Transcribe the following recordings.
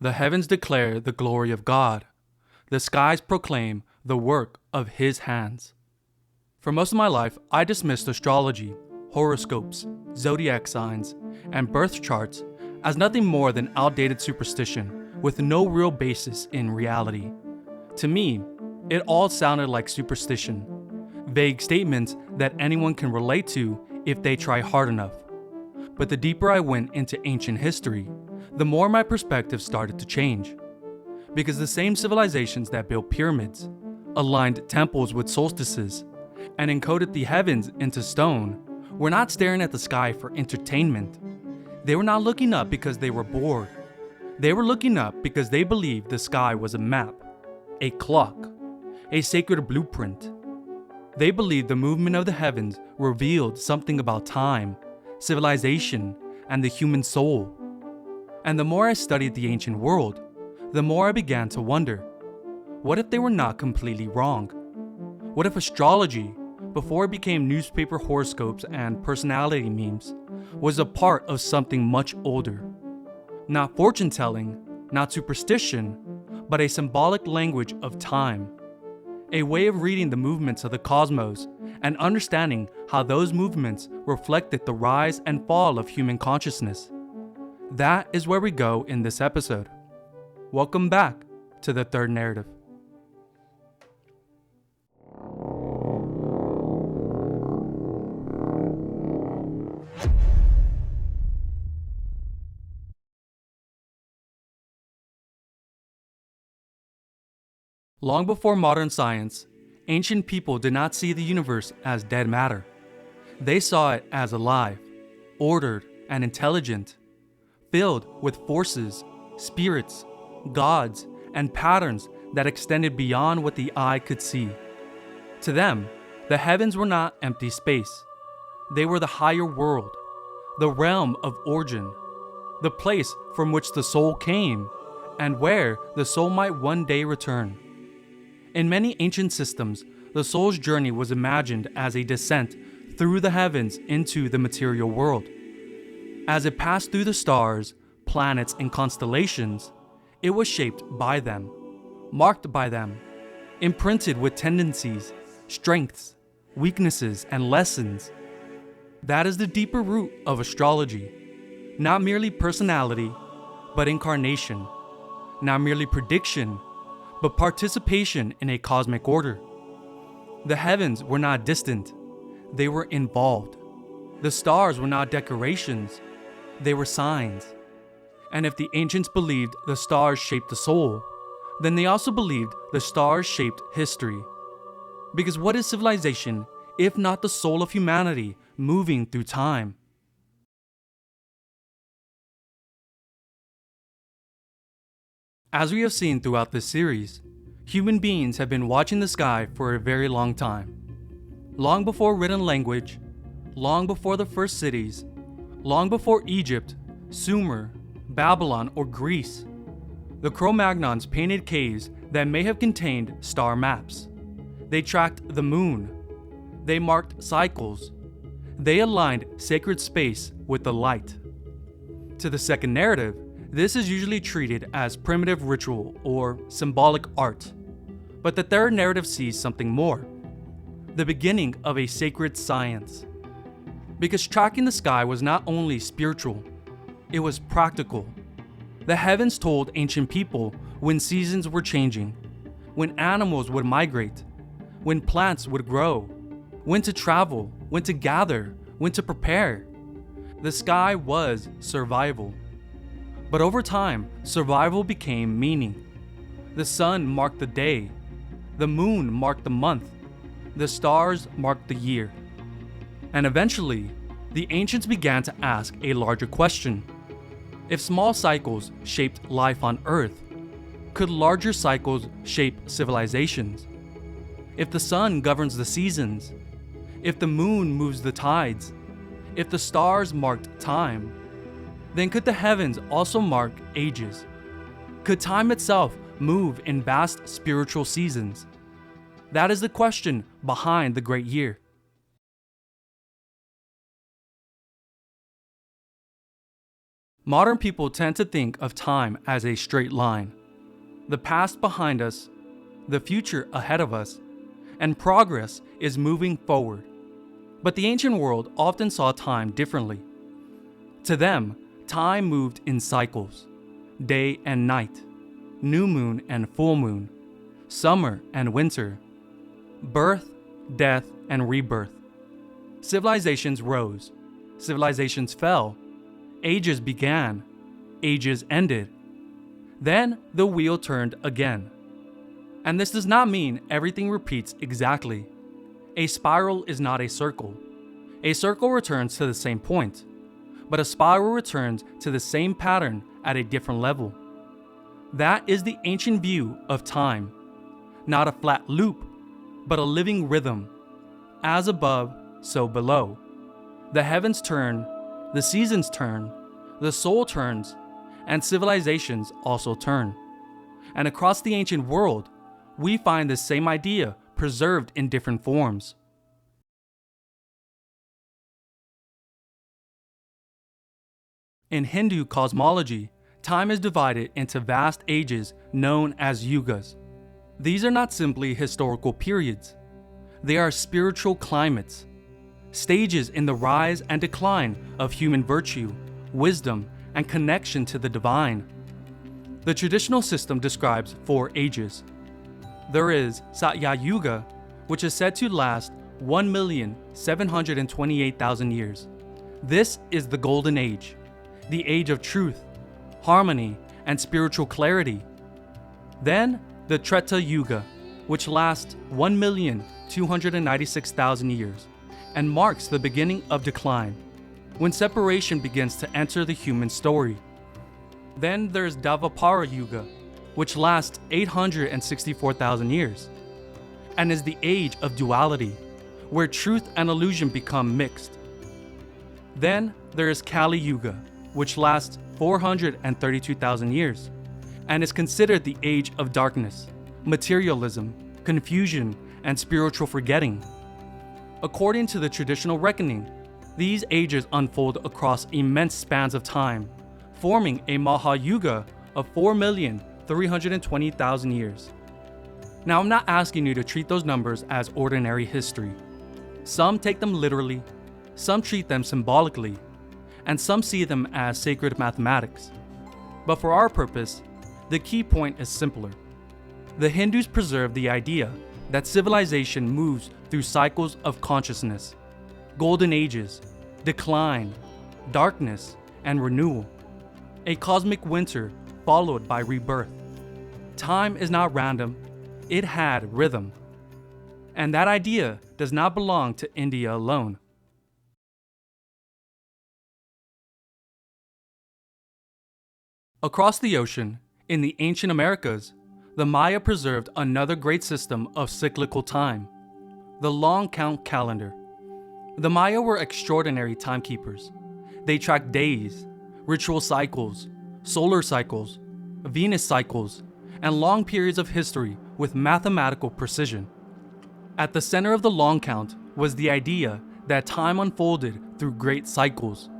The heavens declare the glory of God. The skies proclaim the work of His hands. For most of my life, I dismissed astrology, horoscopes, zodiac signs, and birth charts as nothing more than outdated superstition with no real basis in reality. To me, it all sounded like superstition, vague statements that anyone can relate to if they try hard enough. But the deeper I went into ancient history, the more my perspective started to change. Because the same civilizations that built pyramids, aligned temples with solstices, and encoded the heavens into stone were not staring at the sky for entertainment. They were not looking up because they were bored. They were looking up because they believed the sky was a map, a clock, a sacred blueprint. They believed the movement of the heavens revealed something about time, civilization, and the human soul. And the more I studied the ancient world, the more I began to wonder, what if they were not completely wrong? What if astrology, before it became newspaper horoscopes and personality memes, was a part of something much older? Not fortune telling, not superstition, but a symbolic language of time. A way of reading the movements of the cosmos and understanding how those movements reflected the rise and fall of human consciousness. That is where we go in this episode. Welcome back to the third narrative. Long before modern science, ancient people did not see the universe as dead matter. They saw it as alive, ordered, and intelligent, filled with forces, spirits, gods, and patterns that extended beyond what the eye could see. To them, the heavens were not empty space. They were the higher world, the realm of origin, the place from which the soul came, and where the soul might one day return. In many ancient systems, the soul's journey was imagined as a descent through the heavens into the material world. As it passed through the stars, planets, and constellations, it was shaped by them, marked by them, imprinted with tendencies, strengths, weaknesses, and lessons. That is the deeper root of astrology. Not merely personality, but incarnation. Not merely prediction, but participation in a cosmic order. The heavens were not distant, they were involved. The stars were not decorations, they were signs. And if the ancients believed the stars shaped the soul, then they also believed the stars shaped history. Because what is civilization if not the soul of humanity moving through time? As we have seen throughout this series, human beings have been watching the sky for a very long time. Long before written language, long before the first cities, long before Egypt, Sumer, Babylon, or Greece, the Cro-Magnons painted caves that may have contained star maps. They tracked the moon. They marked cycles. They aligned sacred space with the light. To the second narrative, this is usually treated as primitive ritual or symbolic art. But the third narrative sees something more. The beginning of a sacred science. Because tracking the sky was not only spiritual, it was practical. The heavens told ancient people when seasons were changing, when animals would migrate, when plants would grow, when to travel, when to gather, when to prepare. The sky was survival. But over time, survival became meaning. The sun marked the day, the moon marked the month, the stars marked the year. And eventually, the ancients began to ask a larger question. If small cycles shaped life on Earth, could larger cycles shape civilizations? If the sun governs the seasons, if the moon moves the tides, if the stars marked time, then could the heavens also mark ages? Could time itself move in vast spiritual seasons? That is the question behind the great year. . Modern people tend to think of time as a straight line. The past behind us, the future ahead of us, and progress is moving forward. But the ancient world often saw time differently. To them, time moved in cycles, day and night, new moon and full moon, summer and winter, birth, death, and rebirth. Civilizations rose, civilizations fell, ages began, ages ended. Then the wheel turned again. And this does not mean everything repeats exactly. A spiral is not a circle. A circle returns to the same point, but a spiral returns to the same pattern at a different level. That is the ancient view of time. Not a flat loop, but a living rhythm. As above, so below. The heavens turn, the seasons turn, the soul turns, and civilizations also turn. And across the ancient world, we find the same idea preserved in different forms. In Hindu cosmology, time is divided into vast ages known as Yugas. These are not simply historical periods. They are spiritual climates, stages in the rise and decline of human virtue, wisdom, and connection to the divine. The traditional system describes 4 ages. There is Satya Yuga, which is said to last 1,728,000 years. This is the Golden Age, the age of truth, harmony, and spiritual clarity. Then the Treta Yuga, which lasts 1,296,000 years and marks the beginning of decline, when separation begins to enter the human story. Then there's Dvapara Yuga, which lasts 864,000 years, and is the age of duality, where truth and illusion become mixed. Then there is Kali Yuga, which lasts 432,000 years, and is considered the age of darkness, materialism, confusion, and spiritual forgetting. According to the traditional reckoning, these ages unfold across immense spans of time, forming a Mahayuga of 4,320,000 years. Now, I'm not asking you to treat those numbers as ordinary history. Some take them literally, some treat them symbolically, and some see them as sacred mathematics. But for our purpose, the key point is simpler. The Hindus preserve the idea that civilization moves through cycles of consciousness, golden ages, decline, darkness, and renewal. A cosmic winter followed by rebirth. Time is not random, it had rhythm. And that idea does not belong to India alone. Across the ocean, in the ancient Americas, the Maya preserved another great system of cyclical time, the long count calendar. The Maya were extraordinary timekeepers. They tracked days, ritual cycles, solar cycles, Venus cycles, and long periods of history with mathematical precision. At the center of the long count was the idea that time unfolded through great cycles.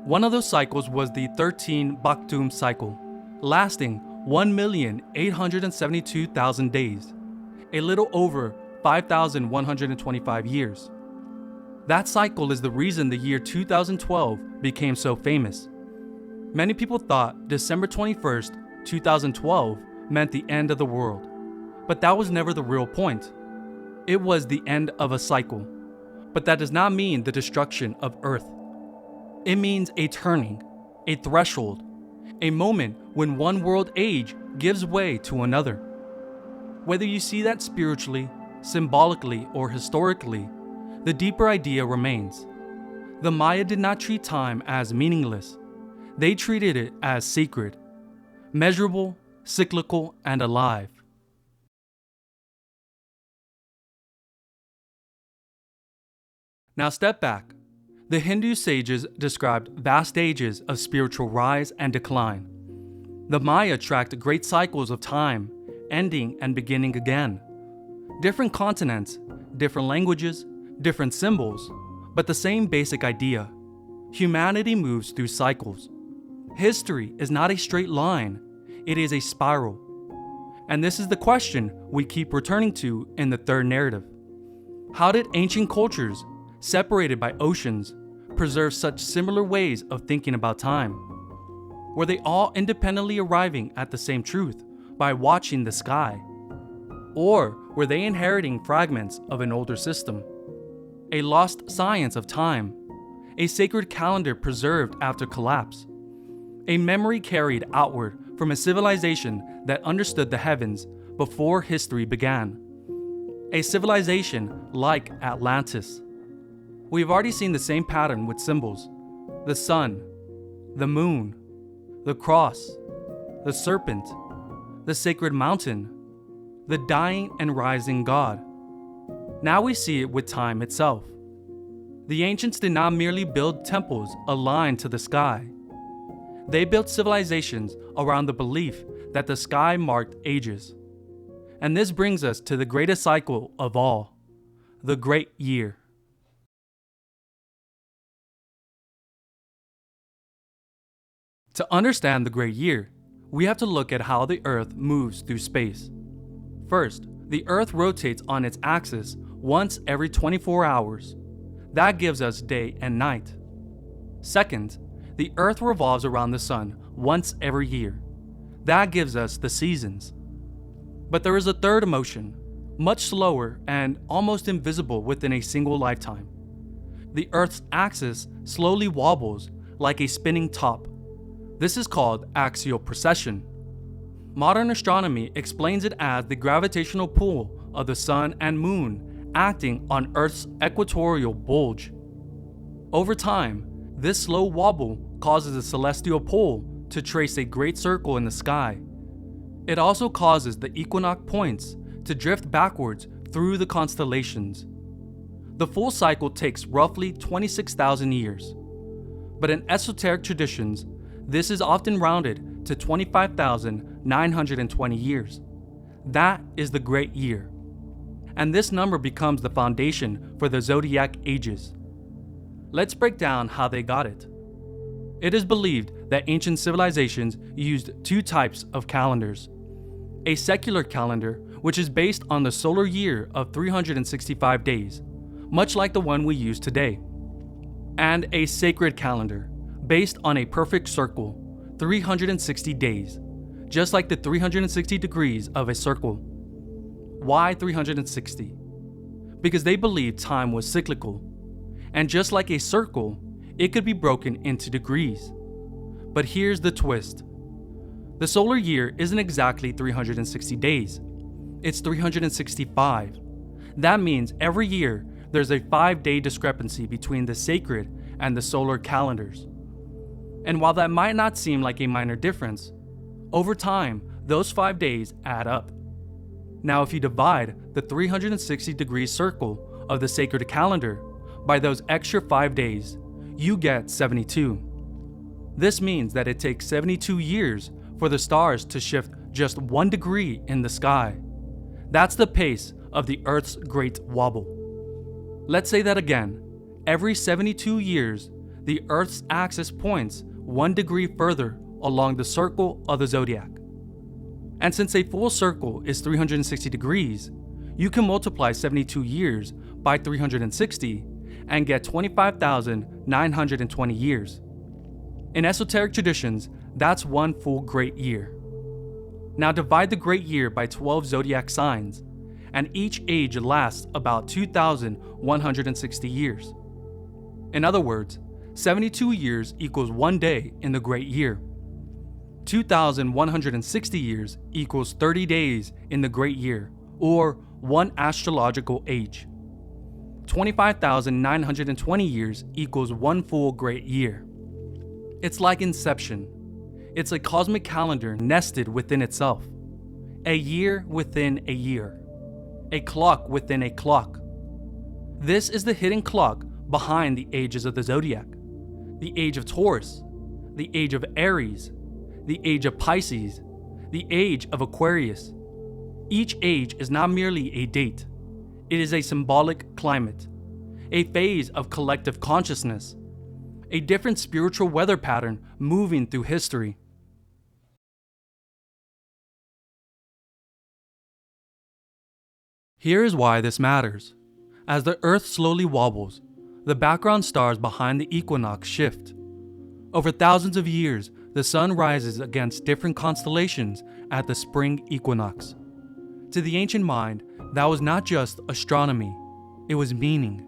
One of those cycles was the 13 Baktum cycle, lasting 1,872,000 days, a little over 5,125 years. That cycle is the reason the year 2012 became so famous. Many people thought December 21st, 2012 meant the end of the world, but that was never the real point. It was the end of a cycle, but that does not mean the destruction of Earth. It means a turning, a threshold, a moment when one world age gives way to another. Whether you see that spiritually, symbolically, or historically, the deeper idea remains. The Maya did not treat time as meaningless. They treated it as sacred, measurable, cyclical, and alive. Now step back. The Hindu sages described vast ages of spiritual rise and decline. The Maya tracked great cycles of time, ending and beginning again. Different continents, different languages, different symbols, but the same basic idea. Humanity moves through cycles. History is not a straight line, it is a spiral. And this is the question we keep returning to in the third narrative. How did ancient cultures, separated by oceans, preserve such similar ways of thinking about time? Were they all independently arriving at the same truth by watching the sky? Or were they inheriting fragments of an older system? A lost science of time, a sacred calendar preserved after collapse, a memory carried outward from a civilization that understood the heavens before history began. A civilization like Atlantis. We've already seen the same pattern with symbols: the sun, the moon, the cross, the serpent, the sacred mountain, the dying and rising God. Now we see it with time itself. The ancients did not merely build temples aligned to the sky. They built civilizations around the belief that the sky marked ages. And this brings us to the greatest cycle of all, the Great Year. To understand the Great Year, we have to look at how the Earth moves through space. First, the Earth rotates on its axis once every 24 hours. That gives us day and night. Second, the Earth revolves around the Sun once every year. That gives us the seasons. But there is a third motion, much slower and almost invisible within a single lifetime. The Earth's axis slowly wobbles like a spinning top. This is called axial precession. Modern astronomy explains it as the gravitational pull of the Sun and Moon acting on Earth's equatorial bulge. Over time, this slow wobble causes a celestial pole to trace a great circle in the sky. It also causes the equinox points to drift backwards through the constellations. The full cycle takes roughly 26,000 years. But in esoteric traditions, this is often rounded to 25,920 years. That is the Great Year. And this number becomes the foundation for the Zodiac Ages. Let's break down how they got it. It is believed that ancient civilizations used two types of calendars. A secular calendar, which is based on the solar year of 365 days, much like the one we use today. And a sacred calendar, based on a perfect circle, 360 days, just like the 360 degrees of a circle. Why 360? Because they believed time was cyclical, and just like a circle, it could be broken into degrees. But here's the twist. The solar year isn't exactly 360 days. It's 365. That means every year there's a 5-day discrepancy between the sacred and the solar calendars. And while that might not seem like a minor difference, over time, those 5 days add up. Now, if you divide the 360-degree circle of the sacred calendar by those extra 5 days, you get 72. This means that it takes 72 years for the stars to shift just 1 degree in the sky. That's the pace of the Earth's great wobble. Let's say that again. Every 72 years, the Earth's axis points 1 degree further along the circle of the zodiac. And since a full circle is 360 degrees, you can multiply 72 years by 360 and get 25,920 years. In esoteric traditions, that's 1 full great year. Now divide the great year by 12 zodiac signs, and each age lasts about 2,160 years. In other words, 72 years equals 1 day in the great year. 2,160 years equals 30 days in the great year, or 1 astrological age. 25,920 years equals 1 full great year. It's like Inception. It's a cosmic calendar nested within itself. A year within a year. A clock within a clock. This is the hidden clock behind the ages of the zodiac. The age of Taurus, the age of Aries, the age of Pisces, the age of Aquarius. Each age is not merely a date. It is a symbolic climate, a phase of collective consciousness, a different spiritual weather pattern moving through history. Here is why this matters. As the Earth slowly wobbles, the background stars behind the equinox shift. Over thousands of years, the sun rises against different constellations at the spring equinox. To the ancient mind, that was not just astronomy, it was meaning.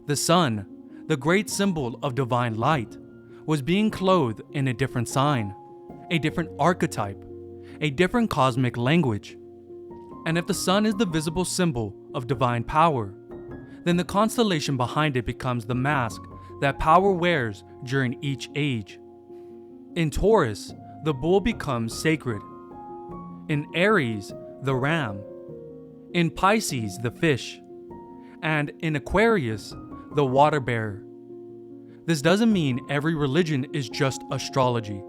The sun, the great symbol of divine light, was being clothed in a different sign, a different archetype, a different cosmic language. And if the sun is the visible symbol of divine power, then the constellation behind it becomes the mask that power wears during each age. In Taurus, the bull becomes sacred. In Aries, the ram. In Pisces, the fish. And in Aquarius, the water bearer. This doesn't mean every religion is just astrology,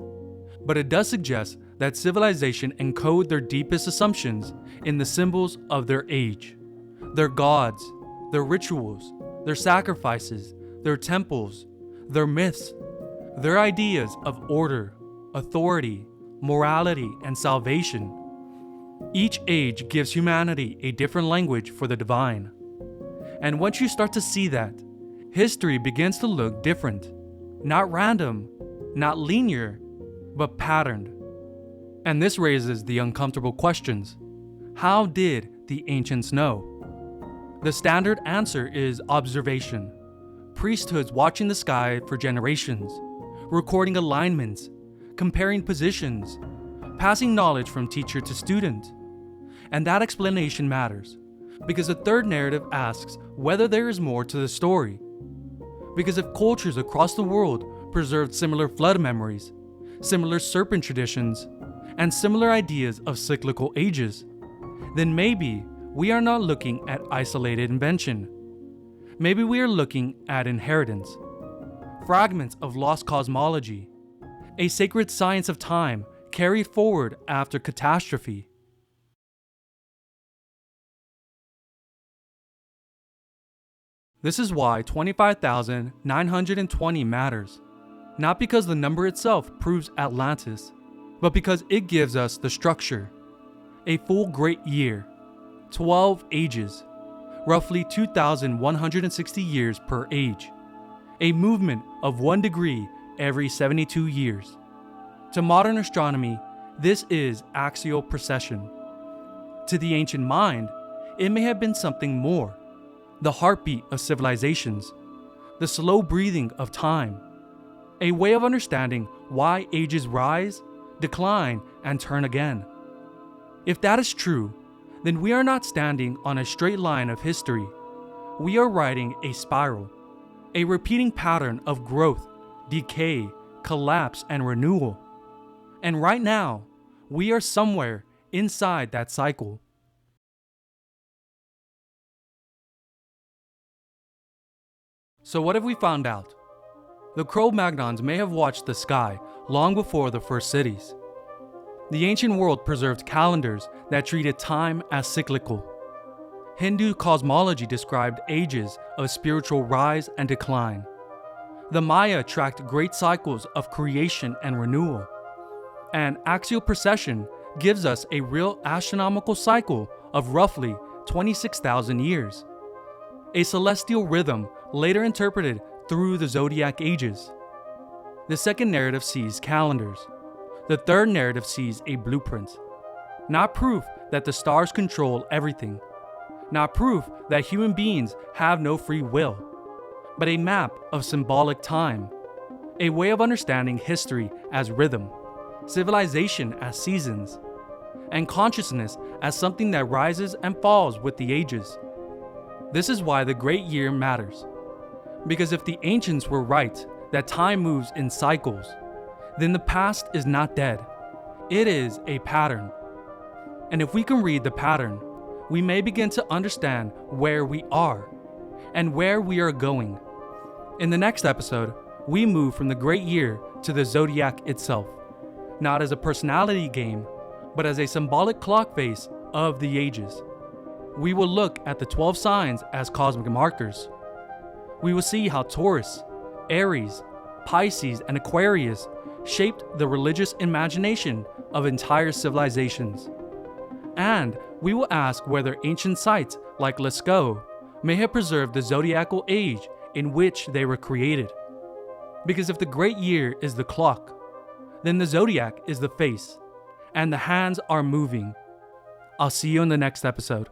but it does suggest that civilization encode their deepest assumptions in the symbols of their age, their gods, their rituals, their sacrifices, their temples, their myths, their ideas of order, authority, morality, and salvation. Each age gives humanity a different language for the divine. And once you start to see that, history begins to look different. Not random, not linear, but patterned. And this raises the uncomfortable questions. How did the ancients know? The standard answer is observation. Priesthoods watching the sky for generations, recording alignments, comparing positions, passing knowledge from teacher to student. And that explanation matters, because the third narrative asks whether there is more to the story. Because if cultures across the world preserved similar flood memories, similar serpent traditions, and similar ideas of cyclical ages, then maybe we are not looking at isolated invention. Maybe we are looking at inheritance, fragments of lost cosmology, a sacred science of time carried forward after catastrophe. This is why 25,920 matters, not because the number itself proves Atlantis, but because it gives us the structure. A full great year, 12 ages, roughly 2,160 years per age, a movement of 1 degree every 72 years. To modern astronomy, this is axial precession. To the ancient mind, it may have been something more. The heartbeat of civilizations, the slow breathing of time, a way of understanding why ages rise, decline, and turn again. If that is true, then we are not standing on a straight line of history. We are riding a spiral, a repeating pattern of growth, decay, collapse, and renewal. And right now, we are somewhere inside that cycle. So what have we found out? The Cro-Magnons may have watched the sky long before the first cities. The ancient world preserved calendars that treated time as cyclical. Hindu cosmology described ages of spiritual rise and decline. The Maya tracked great cycles of creation and renewal. And axial precession gives us a real astronomical cycle of roughly 26,000 years. A celestial rhythm later interpreted through the Zodiac Ages. The second narrative sees calendars. The third narrative sees a blueprint. Not proof that the stars control everything. Not proof that human beings have no free will. But a map of symbolic time. A way of understanding history as rhythm, civilization as seasons, and consciousness as something that rises and falls with the ages. This is why the great year matters. Because if the ancients were right that time moves in cycles, then the past is not dead. It is a pattern. And if we can read the pattern, we may begin to understand where we are and where we are going. In the next episode, we move from the great year to the zodiac itself, not as a personality game, but as a symbolic clock face of the ages. We will look at the 12 signs as cosmic markers. We will see how Taurus, Aries, Pisces, and Aquarius shaped the religious imagination of entire civilizations. And we will ask whether ancient sites like Lascaux may have preserved the zodiacal age in which they were created. Because if the great year is the clock, then the zodiac is the face, and the hands are moving. I'll see you in the next episode.